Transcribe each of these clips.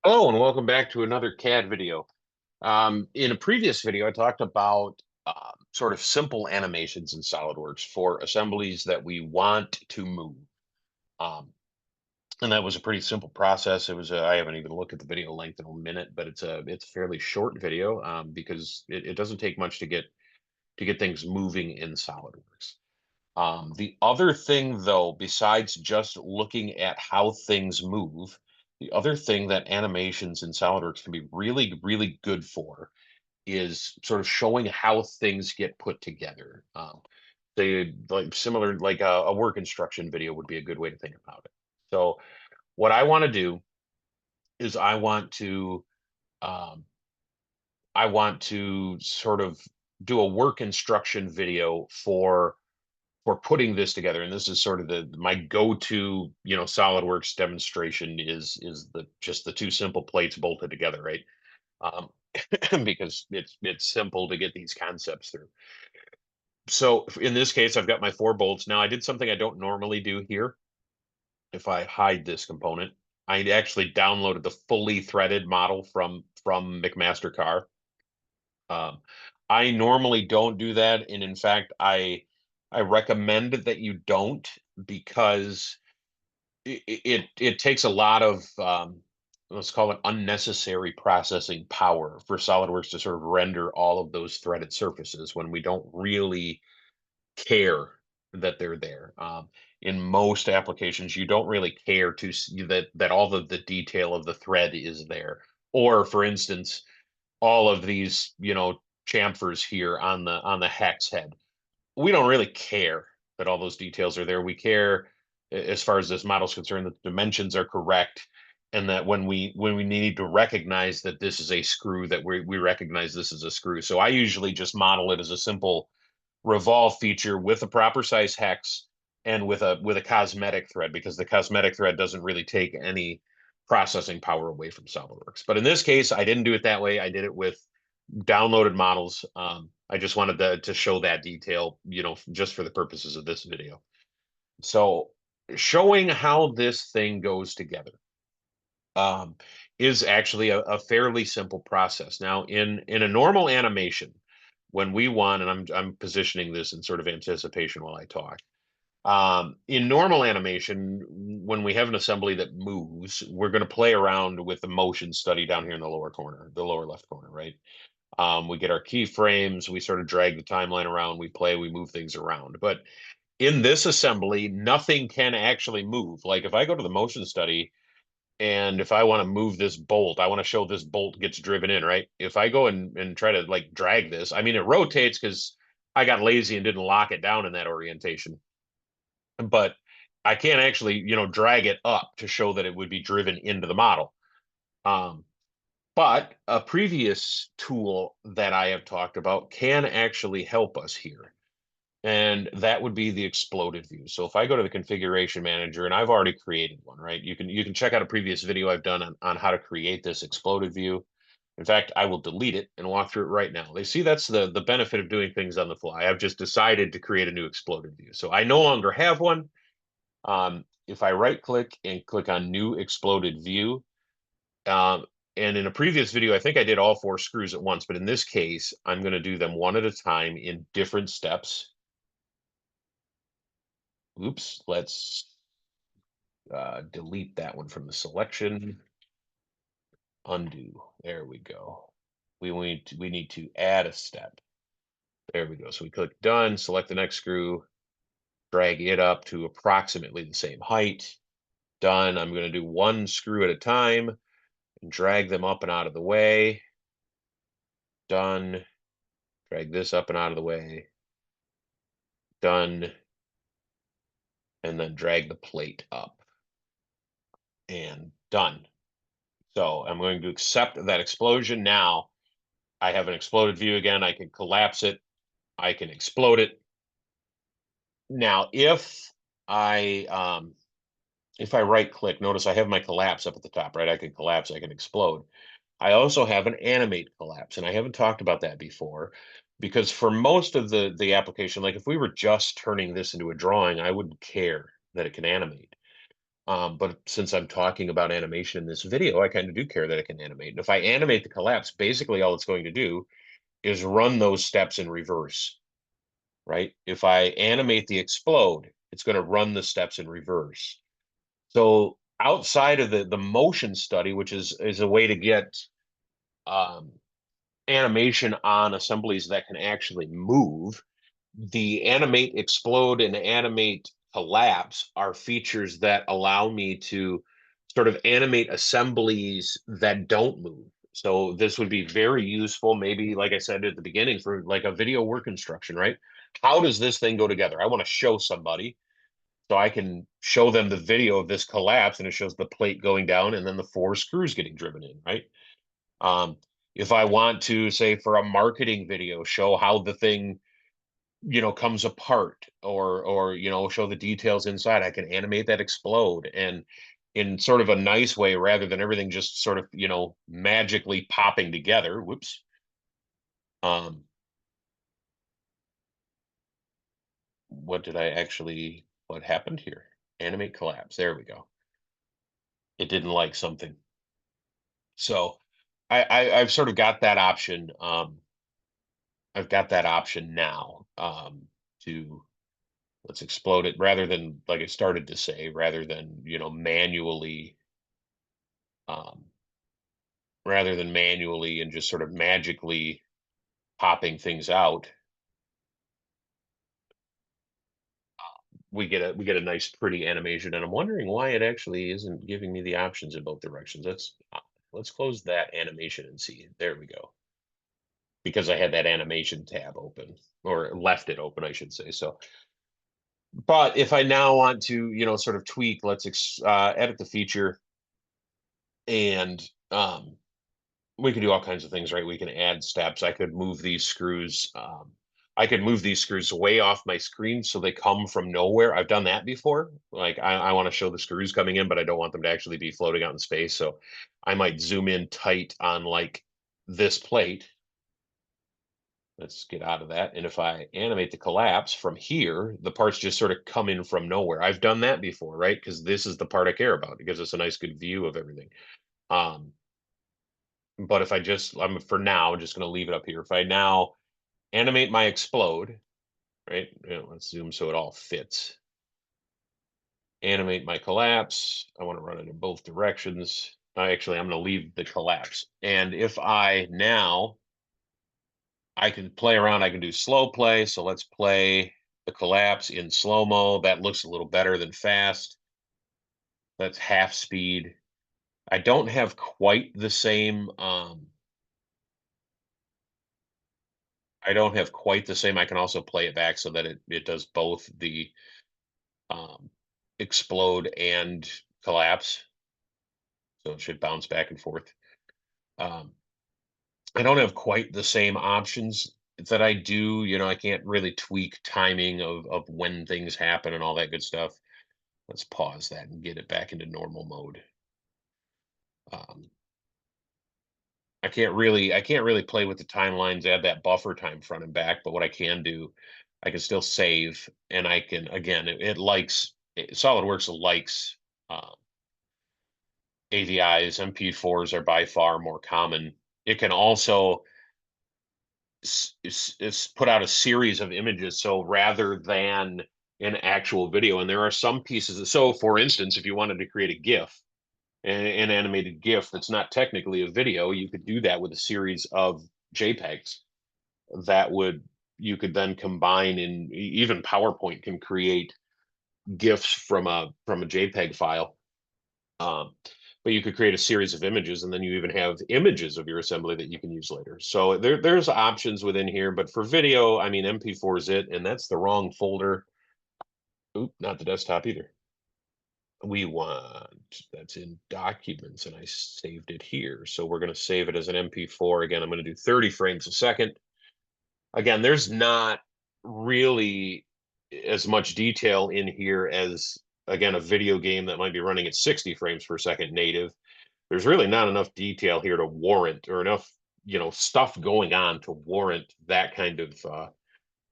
Hello and welcome back to another CAD video. In a previous video, I talked about sort of simple animations in SolidWorks for assemblies that we want to move. Um, and that was a pretty simple process. I haven't even looked at the video length in a minute, but it's a fairly short video because it doesn't take much to get things moving in SolidWorks. The other thing, though, besides just looking at how things move, the other thing that animations in SolidWorks can be really, really good for is sort of showing how things get put together. They like similar, like a work instruction video would be a good way to think about it. So, what I want to do is um, I want to sort of do a work instruction video for putting this together. And this is sort of the my go-to, SolidWorks demonstration is the just the two simple plates bolted together, right? Um, because it's simple to get these concepts through. So in this case, I've got my four bolts. Now I did something I don't normally do here. If I hide this component, I actually downloaded the fully threaded model from McMaster-Carr. Um, I normally don't do that, and in fact, I recommend that you don't because it takes a lot of let's call it unnecessary processing power for SolidWorks to sort of render all of those threaded surfaces when we don't really care that they're there. In most applications, you don't really care to see that all of the detail of the thread is there. Or, for instance, all of these, chamfers here on the hex head. We don't really care that all those details are there. We care as far as this model is concerned that the dimensions are correct and that when we need to recognize that this is a screw, that we recognize this is a screw. So I usually just model it as a simple revolve feature with a proper size hex and with a cosmetic thread, because the cosmetic thread doesn't really take any processing power away from SolidWorks. But in this case, I didn't do it that way. I did it with downloaded models. I just wanted to show that detail, just for the purposes of this video. So showing how this thing goes together um, is actually a fairly simple process. Now, in a normal animation, when we want, and I'm positioning this in sort of anticipation while I talk. In normal animation, when we have an assembly that moves, we're going to play around with the motion study down here in the lower corner, the lower left corner, right? We get our keyframes, we sort of drag the timeline around, we play, we move things around. But in this assembly, nothing can actually move. Like if I go to the motion study and if I want to move this bolt, I want to show this bolt gets driven in, right? If I go and try to like drag this, I mean, it rotates because I got lazy and didn't lock it down in that orientation. But I can't actually, drag it up to show that it would be driven into the model. Um, But a previous tool that I have talked about can actually help us here, and that would be the exploded view. So if I go to the configuration manager, and I've already created one, right? You can check out a previous video I've done on how to create this exploded view. In fact, I will delete it and walk through it right now. They see that's the benefit of doing things on the fly. I've just decided to create a new exploded view. So I no longer have one. If I right click and click on new exploded view, um, and in a previous video, I think I did all four screws at once, but in this case, I'm going to do them one at a time in different steps. Oops, let's delete that one from the selection. Undo. There we go. We need to add a step. There we go. So we click done, select the next screw, drag it up to approximately the same height. Done. I'm going to do one screw at a time and drag them up and out of the way. Done. Drag this up and out of the way. Done. And then drag the plate up and done. So I'm going to accept that explosion. Now I have an exploded view again. I can collapse it. I can explode it. Now, if I right click, notice I have my collapse up at the top, right? I can collapse, I can explode. I also have an animate collapse, and I haven't talked about that before because for most of the application, like if we were just turning this into a drawing, I wouldn't care that it can animate. But since I'm talking about animation in this video, I kind of do care that it can animate. And if I animate the collapse, basically all it's going to do is run those steps in reverse, right? If I animate the explode, it's going to run the steps in reverse. So outside of the motion study, which is a way to get um, animation on assemblies that can actually move, the animate explode and animate collapse are features that allow me to sort of animate assemblies that don't move. So this would be very useful, maybe like I said at the beginning, for like a video work instruction, right? How does this thing go together? I want to show somebody, so I can show them the video of this collapse, and it shows the plate going down and then the four screws getting driven in, right? Um, if I want to, say, for a marketing video, show how the thing, comes apart, or show the details inside, I can animate that explode, and in sort of a nice way, rather than everything just sort of, magically popping together. Whoops. What did I actually, what happened here? Animate collapse. There we go. It didn't like something. So I've sort of got that option. I've got that option now, to, let's explode it, rather than, like I started to say, rather than, um, manually and just sort of magically popping things out. We get a nice pretty animation, and I'm wondering why it actually isn't giving me the options in both directions. Let's close that animation and see. There we go. Because I had that animation tab open, or left it open, I should say. So, but if I now want to, sort of tweak, let's edit the feature, and we can do all kinds of things, right? We can add steps. I could move these screws way off my screen so they come from nowhere. I've done that before. Like I want to show the screws coming in, but I don't want them to actually be floating out in space. So I might zoom in tight on like this plate. Let's get out of that. And if I animate the collapse from here, the parts just sort of come in from nowhere. I've done that before, right? Because this is the part I care about. It gives us a nice good view of everything. Um, but if I'm for now just going to leave it up here. If I now animate my explode, right? Let's zoom so it all fits. Animate my collapse. I want to run it in both directions. Actually, I'm going to leave the collapse. And if I can play around, I can do slow play. So let's play the collapse in slow-mo. That looks a little better than fast. That's half speed. I don't have quite the same, I don't have quite the same. I can also play it back so that it does both the um, explode and collapse. So it should bounce back and forth. Um, I don't have quite the same options that I do. I can't really tweak timing of when things happen and all that good stuff. Let's pause that and get it back into normal mode. Um, I can't really play with the timelines, add that buffer time front and back, but what I can do, I can still save, and I can, again, SolidWorks likes AVIs. MP4s are by far more common. It can also put out a series of images. So rather than an actual video, and there are some pieces. So for instance, if you wanted to create a GIF, an animated GIF that's not technically a video, you could do that with a series of JPEGs that would you could then combine in. Even PowerPoint can create GIFs from a JPEG file. Um, but you could create a series of images, and then you even have images of your assembly that you can use later. So there's options within here, but for video, I mean, MP4 is it, and that's the wrong folder. Oop, not the desktop either. That's in documents, and I saved it here. So we're going to save it as an MP4. Again, I'm going to do 30 frames a second. Again, there's not really as much detail in here as, again, a video game that might be running at 60 frames per second native. There's really not enough detail here to warrant, or enough, stuff going on to warrant that kind of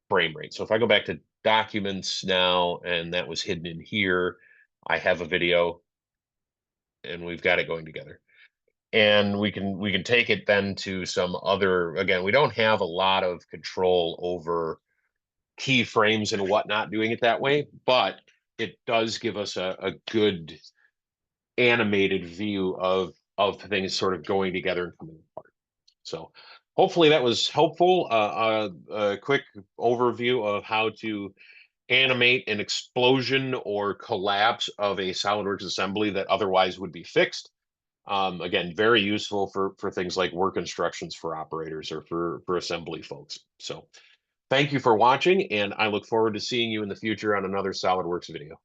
frame rate. So if I go back to documents now, and that was hidden in here, I have a video, and we've got it going together. And we can take it then to some other, again, we don't have a lot of control over keyframes and whatnot doing it that way, but it does give us a good animated view of things sort of going together and coming apart. So hopefully that was helpful. A quick overview of how to animate an explosion or collapse of a SolidWorks assembly that otherwise would be fixed. Again, very useful for things like work instructions for operators or for assembly folks. So thank you for watching, and I look forward to seeing you in the future on another SolidWorks video.